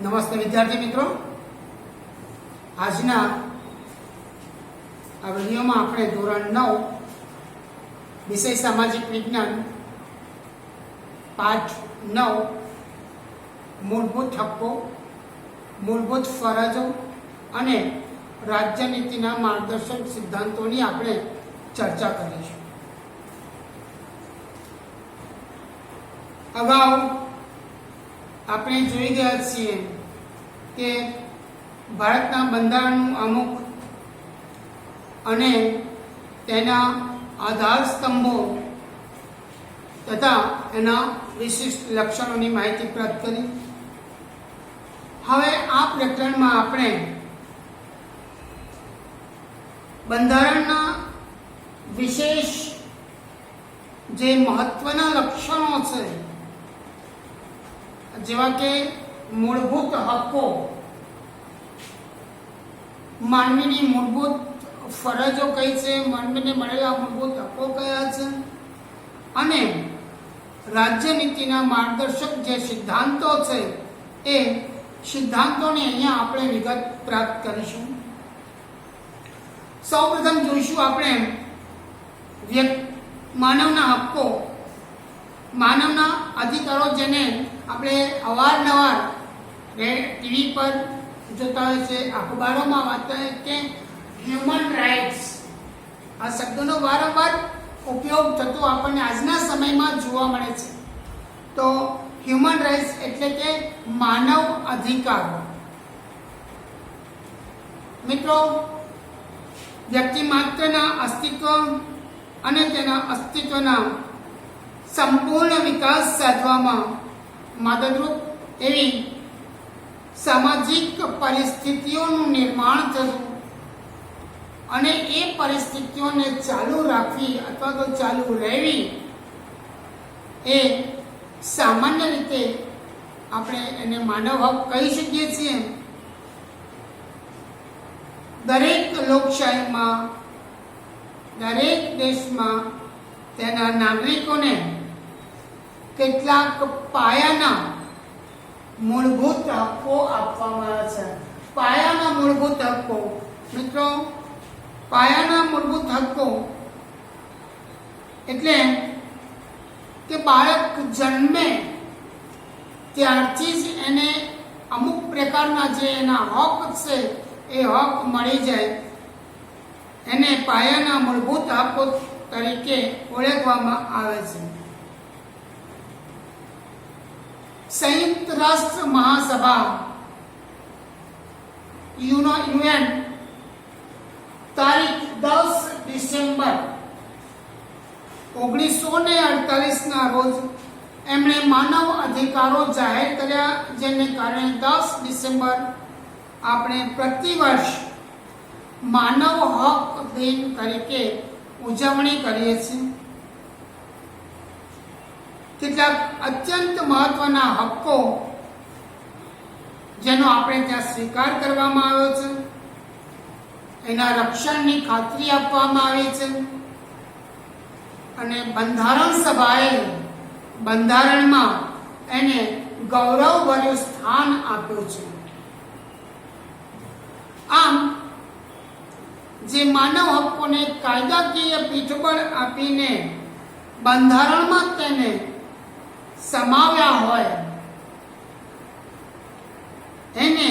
નમસ્તે વિદ્યાર્થી મિત્રો, આજના આ વિડીયોમાં આપણે ધોરણ 9 વિષય સામાજિક વિજ્ઞાન પાઠ 9 મૂળભૂત હક્કો, મૂળભૂત ફરજો અને રાજ્યનીતિના માર્ગદર્શક સિદ્ધાંતોની આપણે ચર્ચા કરીશું. અગાઉ આપણે જોઈ ગયા છીએ કે ભારતના બંધારણનું અમુક અને તેના આધાર સ્તંભો તથા એના વિશિષ્ટ લક્ષણોની માહિતી પ્રાપ્ત કરી. હવે આ પ્રકરણમાં આપણે બંધારણના વિશેષ જે મહત્વના લક્ષણો છે, જેવા કે મૂળભૂત હક્કો, માનવીની મૂળભૂત ફરજો કઈ છે, માનવીને મળેલા મૂળભૂત હક્કો કયા છે, અને રાજ્યનીતિના માર્ગદર્શક જે સિદ્ધાંતો છે એ સિદ્ધાંતોની અહીંયા આપણે વિગત પ્રાપ્ત કરીશું. સૌપ્રથમ જોઈશું આપણે માનવના હક્કો, માનવના અધિકારો, જેને આપણે અવારનવાર ટીવી પર જોતા હોય છે, અખબારોમાં વાંચતા હોય કે હ્યુમન રાઇટ્સ. આ શબ્દનો વારંવાર ઉપયોગ થતો આપણને આજના સમયમાં જોવા મળે છે. તો હ્યુમન રાઇટ્સ એટલે કે માનવ અધિકારો. મિત્રો, વ્યક્તિ માત્રના અસ્તિત્વ અને તેના અસ્તિત્વના સંપૂર્ણ વિકાસ સાધવામાં મદદરૂપ એવી સામાજિક પરિસ્થિતિઓનું નિર્માણ થયું અને એ પરિસ્થિતિઓને ચાલુ રાખવી અથવા તો ચાલુ રહેવી એ સામાન્ય રીતે આપણે એને માનવ હક કહી શકીએ છીએ. દરેક લોકશાહીમાં, દરેક દેશમાં તેના નાગરિકોને કેટલાક પાયાના મૂળભૂત હક્કો આપવામાં આવે છે. પાયાના મૂળભૂત હક્કો, મિત્રો, પાયાના મૂળભૂત હક્કો એટલે કે બાળક જન્મે ત્યારથી જ એને અમુક પ્રકારના જે એના હક છે એ હક મળી જાય, એને પાયાના મૂળભૂત હક્કો તરીકે ઓળખવામાં આવે છે. સંયુક્ત રાષ્ટ્ર મહાસભા યુએન તારીખ 10 ડિસેમ્બર 1948 ના રોજ એમણે માનવ અધિકારો જાહેર કર્યા, જેને કારણે 10 ડિસેમ્બર આપણે પ્રતિવર્ષ માનવ હક દિન તરીકે ઉજવણી કરીએ છીએ. કેટલાક અત્યંત મહત્વના હક્કો જેનો આપણે ત્યાં સ્વીકાર કરવામાં આવ્યો છે, એના રક્ષણની ખાતરી આપવામાં આવી છે અને બંધારણ સભાએ બંધારણમાં એને ગૌરવભર્યું સ્થાન આપ્યું છે. આમ જે માનવ હક્કોને કાયદાકીય પીઠબળ આપીને બંધારણમાં તેને સમાવ્યા હોય એને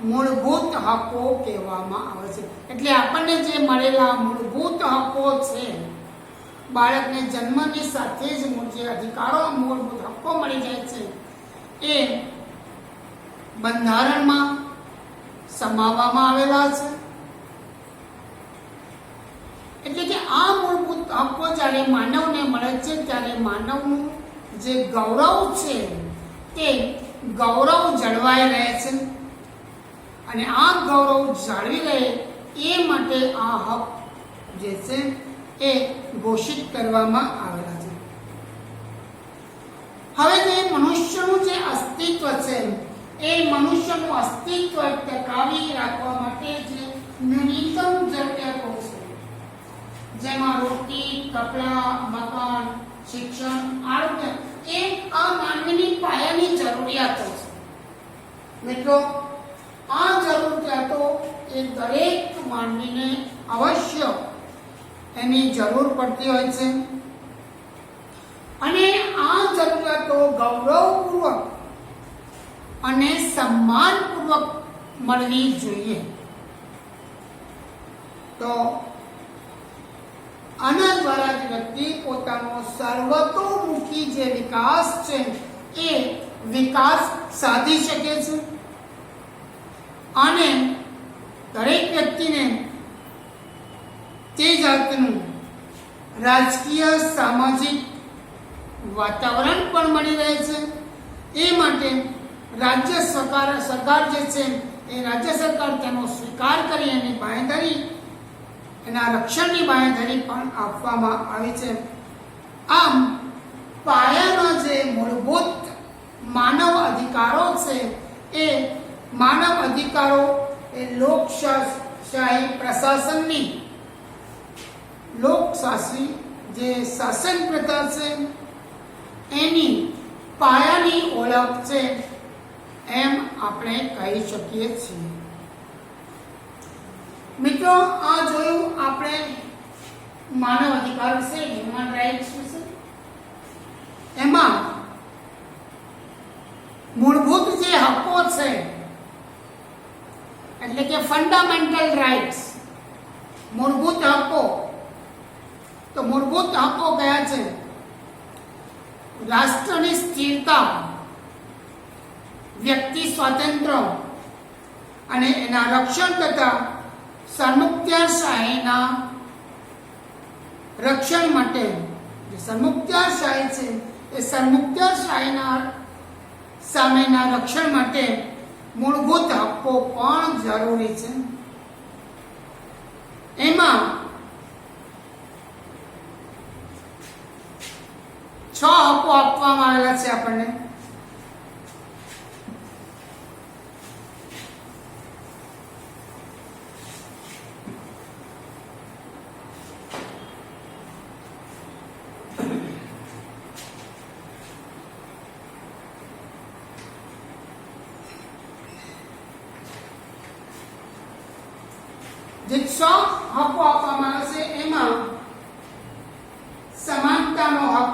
મૂળભૂત હક્કો કહેવામાં આવે છે. એટલે આપણને જે મળેલા મૂળભૂત હક્કો છે, બાળકને જન્મની સાથે જ જે અધિકારો, મૂળભૂત હક્કો મળી જાય છે, એ બંધારણમાં સમાવવામાં આવેલા છે. એટલે કે આ મૂળભૂત હક્કો જ્યારે માનવને મળે છે ત્યારે માનવનું જે ગૌરવ છે તે ગૌરવ જળવાઈ રહે છે અને આ ગૌરવ જાળવી રહે એ માટે આ હક જે છે એ ઘોષિત કરવામાં આવેલા છે. હવે જે મનુષ્યનું જે અસ્તિત્વ છે, એ મનુષ્યનું અસ્તિત્વ ટકાવી રાખવા માટે જે ન્યૂનતમ જરૂરિયાતો છે, જેમાં રોટી, કપડાં, મકાન, શિક્ષણ, આરોગ્ય, એ આ માનવીની પાયાની જરૂરિયાતો છે. મિત્રો, આ જરૂરિયાતો એ દરેક માનવીને અવશ્ય એની જરૂર પડતી હોય છે અને આ જરૂરિયાતો ગૌરવપૂર્વક અને સન્માનપૂર્વક મળવી જોઈએ. તો આના દ્વારા જ વ્યક્તિ પોતાનો સર્વતોમુખી જે વિકાસ છે એ વિકાસ સાધી શકે છે અને દરેક વ્યક્તિને તે જાતનું રાજકીય સામાજિક વાતાવરણ પણ મળી રહે છે. એ માટે રાજ્ય સરકાર જે છે એ રાજ્ય સરકાર તેનો સ્વીકાર કરી એની બાંહેધરી, એના રક્ષણની બાંહેધરી પણ આપવામાં આવી છે. આમ પાયાના જે મૂળભૂત માનવ અધિકારો છે એ માનવ અધિકારો એ લોકશાહી પ્રશાસનની લોકશાહી જે શાસન પ્રથા છે એની પાયાની ઓળખ છે એમ આપણે કહી શકીએ છીએ. મિત્રો, આ જોયું આપણે માનવ અધિકાર વિશે, હ્યુમન રાઇટ્સ વિશે. એમાં મૂળભૂત જે હકો છે એટલે કે ફંડામેન્ટલ રાઇટ્સ, મૂળભૂત હકો. તો મૂળભૂત હકો કયા છે? રાષ્ટ્રની સ્થિરતા, વ્યક્તિ સ્વાતંત્ર્ય અને એના રક્ષણ તથા સરમુખત્યારશાહીના રક્ષણ માટે, જે સરમુખત્યારશાહી છે એ સરમુખત્યારશાહીના સામેના રક્ષણ માટે મૂળભૂત હકો પણ જરૂરી છે. એમાં 6 હકો આપવામાં આવેલા છે આપણને. જે 6 હકો આપવામાં આવે છે એમાં સમાનતાનો હક,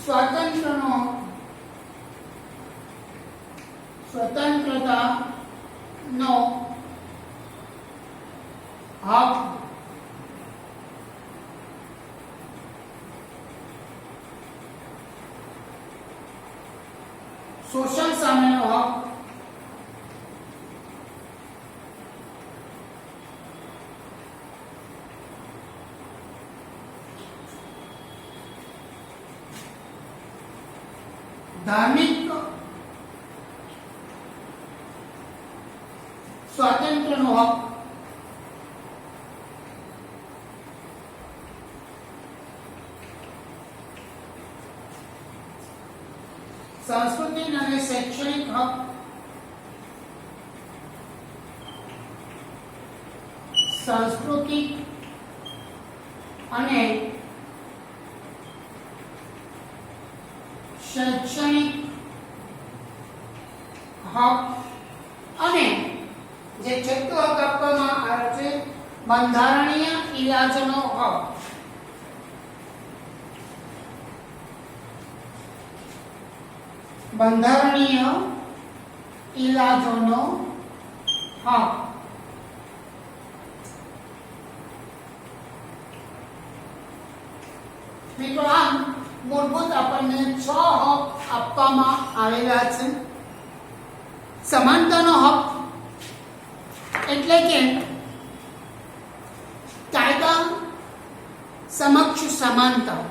સ્વાતંત્રતાનો હક, શોષણ સામેનો હક, ધાર્મિક સ્વાતંત્ર્યનો હક, સાંસ્કૃતિક અને શૈક્ષણિક હક, સાંસ્કૃતિક અને શૈક્ષણિક હક અને જે છઠ્ઠો હક આપવામાં આવ્યો છે બંધારણીય ઇલાજનો હક. બંધારણીય ઇલાજોનો હક. મિત્રો, આમ મૂળભૂત આપણને 6 હક આપવામાં આવેલા છે. સમાનતાનો હક એટલે કે કાયદા સમક્ષ સમાનતા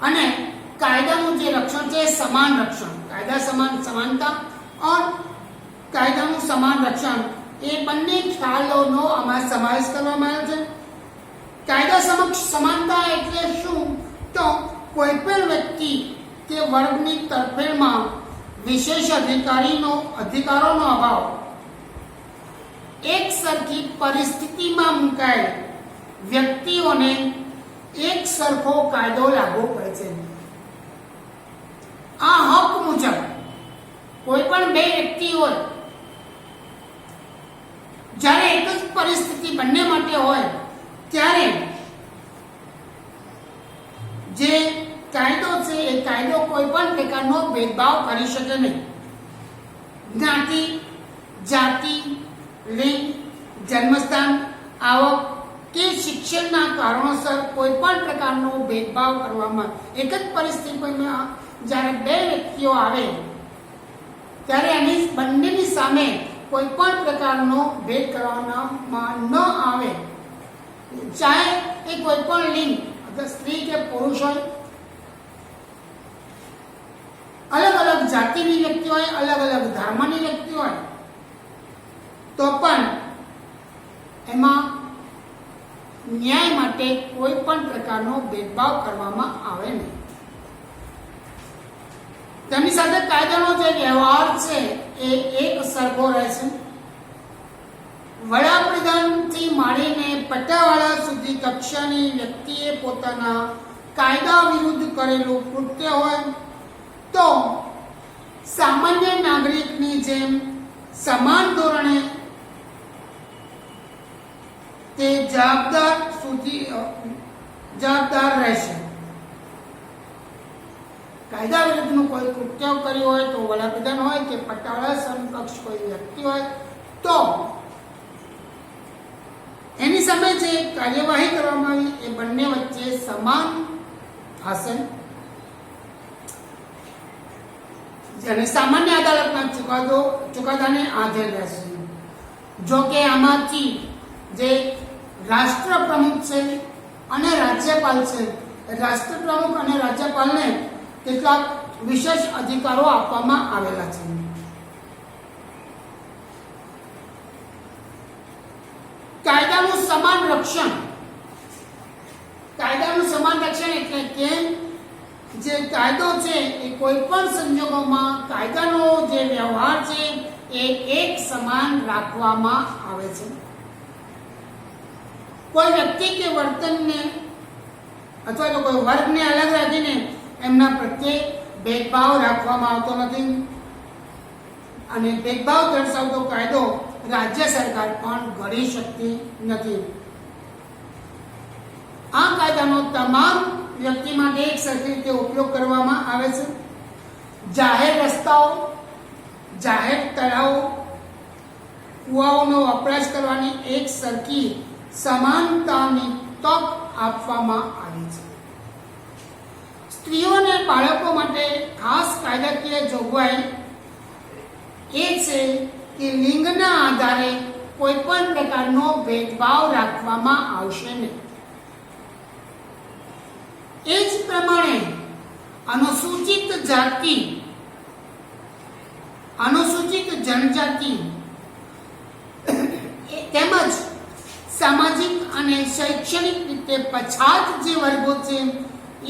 અને કાયદાનું જે રક્ષણ છે સમાન રક્ષણ. કાયદા સમાન સમાનતા और કાયદાનું સમાન રક્ષણ એ બંને ખ્યાલોનો આમાં સમાવેશ કરવામાં આવ્યો છે. કાયદા સમક્ષ સમાનતા એટલે શું? તો કોઈ પણ વ્યક્તિ કે વર્ગની તરફેણમાં વિશેષ અધિકારોનો અભાવ, એક સરખી પરિસ્થિતિમાં મુકાયેલ વ્યક્તિઓને એક સરખો કાયદો લાગુ પડે છે. આ હક મુજબ કોઈ પણ બે વ્યક્તિ હોય, જ્યારે એક જ પરિસ્થિતિ બંને માટે હોય ત્યારે જે કાયદો છે એ કાયદો કોઈ પણ પ્રકારનો ભેદભાવ કરી શકે નહીં. જ્ઞાતિ, જાતિ, લિંગ, જન્મસ્થાન, આવક કે શિક્ષણના કારણોસર કોઈ પણ પ્રકારનો ભેદભાવ કરવામાં, એક જ પરિસ્થિતિમાં જ્યારે બે વ્યક્તિઓ આવે ત્યારે એની બંનેની સામે કોઈ પણ પ્રકારનો ભેદ કરવામાં ન આવે. ચાહે એ કોઈ પણ લિંગ, સ્ત્રી કે પુરુષ હોય, અલગ અલગ જાતિની વ્યક્તિ હોય, અલગ અલગ ધર્મની વ્યક્તિ હોય, તો પણ એમાં ન્યાય માટે કોઈ પણ પ્રકારનો ભેદભાવ કરવામાં આવે નહીં. તેની સાથે કાયદાનો જે વ્યવહાર છે એ એક સરખો રહેશે. વડાપ્રધાનથી માંડીને પટ્ટાવાળા સુધી કક્ષાની વ્યક્તિએ પોતાના કાયદા વિરુદ્ધ કરેલું કૃત્ય હોય તો સામાન્ય નાગરિકની જેમ સમાન ધોરણે તે જવાબદાર રહેશે. કાયદા વિરુદ્ધનું કોઈ કૃત્ય કર્યું હોય તો વડાપ્રધાન હોય કે પટ્ટાવાળા સમકક્ષ કોઈ વ્યક્તિ હોય તો એની સામે જે કાર્યવાહી કરવામાં આવી એ બંને વચ્ચે સમાન હશે. અને સામાન્ય અદાલતના ચુકાદાને આધીન રહેશે. જો કે આમાંથી જે રાષ્ટ્રપ્રમુખ છે અને રાજ્યપાલ છે, રાષ્ટ્રપ્રમુખ અને રાજ્યપાલને કેટલાક વિશેષ અધિકારો આપવામાં આવેલા છે. કાયદાનું સમાન રક્ષણ. કાયદાનું સમાન રક્ષણ એટલે કે જે કાયદો છે એ કોઈ પણ સંજોગોમાં કાયદાનો જે વ્યવહાર છે એ એક સમાન રાખવામાં આવે છે. કોઈ વ્યક્તિ કે વર્તનને અથવા તો કોઈ વર્ગને અલગ રાખીને એમના પ્રત્યે ભેદભાવ રાખવામાં આવતો નથી. અને ભેદભાવ દર્શાવતો કાયદો રાજ્ય સરકાર પણ ઘડી શકતી નથી. આ કાયદાનો તમામ વ્યક્તિ માટે એક સરખી રીતે ઉપયોગ કરવામાં આવે છે. જાહેર રસ્તાઓ, જાહેર તળાવો, કુવાઓનો વપરાશ કરવાની એક સરખી સમાનતાની તક આપવામાં આવી છે. સ્ત્રીઓ અને બાળકો માટે ખાસ કાયદાકીય જોગવાઈ એ છે કે લિંગના આધારે કોઈ પણ પ્રકારનો ભેદભાવ રાખવામાં આવશે નહીં. એ જ પ્રમાણે અનુસૂચિત જાતિ, અનુસૂચિત જનજાતિ તેમજ સામાજિક અને શૈક્ષણિક રીતે પછાત જે વર્ગો છે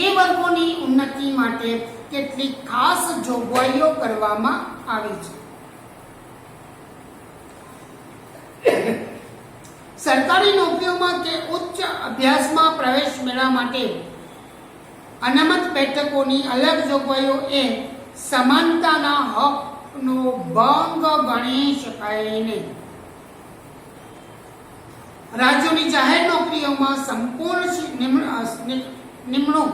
એ વર્ગોની ઉન્નતિ માટે કેટલીક ખાસ જોગવાઈઓ કરવામાં આવી છે. સરકારી નોકરીઓમાં કે ઉચ્ચ અભ્યાસમાં પ્રવેશ મેળવવા માટે અનામત બેઠકોની અલગ જોગવાઈઓ એ સમાનતાના હકનો ભંગ ગણી શકાય નહીં. રાજ્યોની જાહેર નોકરીઓમાં સંપૂર્ણ નિમણૂક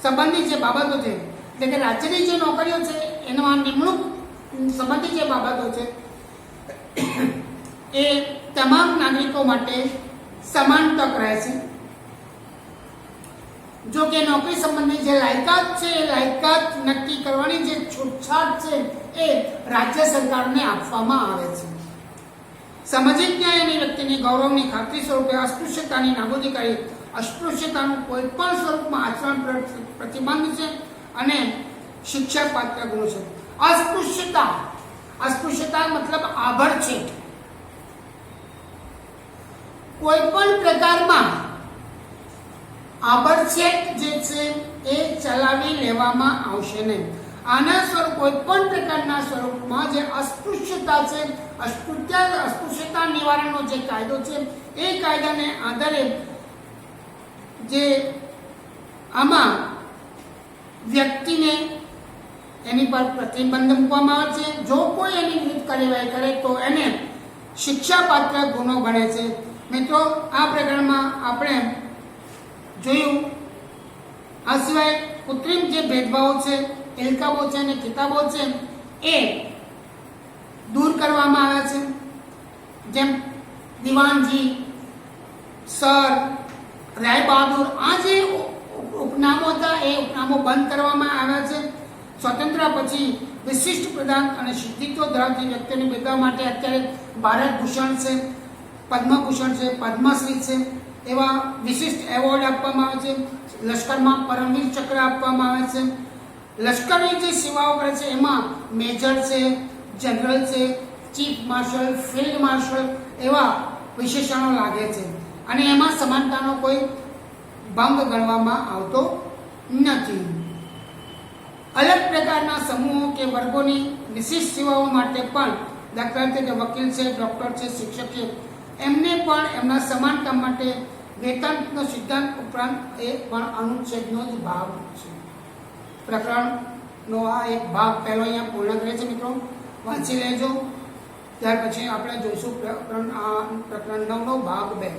સંબંધિત જે બાબતો છે, એટલે કે રાજ્યની જે નોકરીઓ છે એમાં નિમણૂક સંબંધિત જે બાબતો છે એ તમામ નાગરિકો માટે સમાન તક રહેશે. જો કે નોકરી સંબંધિત જે લાયકાત છે એ લાયકાત નક્કી કરવાની જે છૂટછાટ છે એ રાજ્ય સરકારને આપવામાં આવે છે. સામાજિક ન્યાય અને વ્યક્તિની ગૌરવની ખાતરી સ્વરૂપે અસ્પૃશ્યતાની નાબૂદી કરી અસ્પૃશ્યતાનું કોઈ પણ સ્વરૂપમાં આચરણ પ્રતિબંધ છે અને શિક્ષા પાત્ર ગુણ છે. અસ્પૃશ્યતા મતલબ આભડછેટ. કોઈ પણ પ્રકારમાં આભડછેટ જે છે એ ચલાવી લેવામાં આવશે નહીં. આના સ્વરૂપ કોઈ પણ પ્રકારના સ્વરૂપમાં જે અસ્પૃશ્યતા છે, અસ્પૃશ્યતા નિવારણનો જે કાયદો છે એ કાયદાને આધારે જે આમાં વ્યક્તિને એની પર પ્રતિબંધ મૂકવામાં આવે છે. જો કોઈ એની વિરુદ્ધ કાર્યવાહી કરે તો એને શિક્ષાપાત્ર ગુનો ગણે છે. મિત્રો, આ પ્રકરણમાં આપણે જોયું. આ સિવાય કૃત્રિમ જે ભેદભાવો છે, એલકાબો છે અને કિતાબો છે એ દૂર કરવામાં આવ્યા છે. જેમ દિવાનજી, સર, રાય બહાદુર, આ જે ઉપનામો હતા એ ઉપનામો બંધ કરવામાં આવ્યા છે. સ્વતંત્રતા પછી વિશિષ્ટ પ્રદાન અને સિદ્ધિત્વ ધરાવતી વ્યક્તિઓને બિરદાવવા માટે અત્યારે ભારત ભૂષણ છે, પદ્મભૂષણ છે, પદ્મશ્રી છે, એવા વિશિષ્ટ એવોર્ડ આપવામાં આવે છે. લશ્કરમાં પરમવીર ચક્ર આપવામાં આવે છે. લશ્કરની જે સેવાઓ કરે છે એમાં મેજર છે, જનરલ છે, ચીફ માર્શલ, ફિલ્ડ માર્શલ એવા વિશેષણો લાગે છે અને એમાં સમાનતાનો કોઈ ભંગ ગણવામાં આવતો નથી. અલગ પ્રકારના સમૂહો કે વર્ગોની વિશિષ્ટ સેવાઓ માટે પણ, દાખલા તરીકે વકીલ છે, ડોક્ટર છે, શિક્ષક છે, એમને પણ એમના સમાન કામ માટે વેતનનો સિદ્ધાંત ઉપરાંત એ પણ અનુચ્છેદનો જ ભાગ છે. પ્રકરણનો આ એક ભાગ પહેલો અહીંયા પૂર્ણ કરે છે. મિત્રો, વાંચી લેજો. ત્યાર પછી આપણે જોઈશું પ્રકરણ 9 નો ભાગ 2.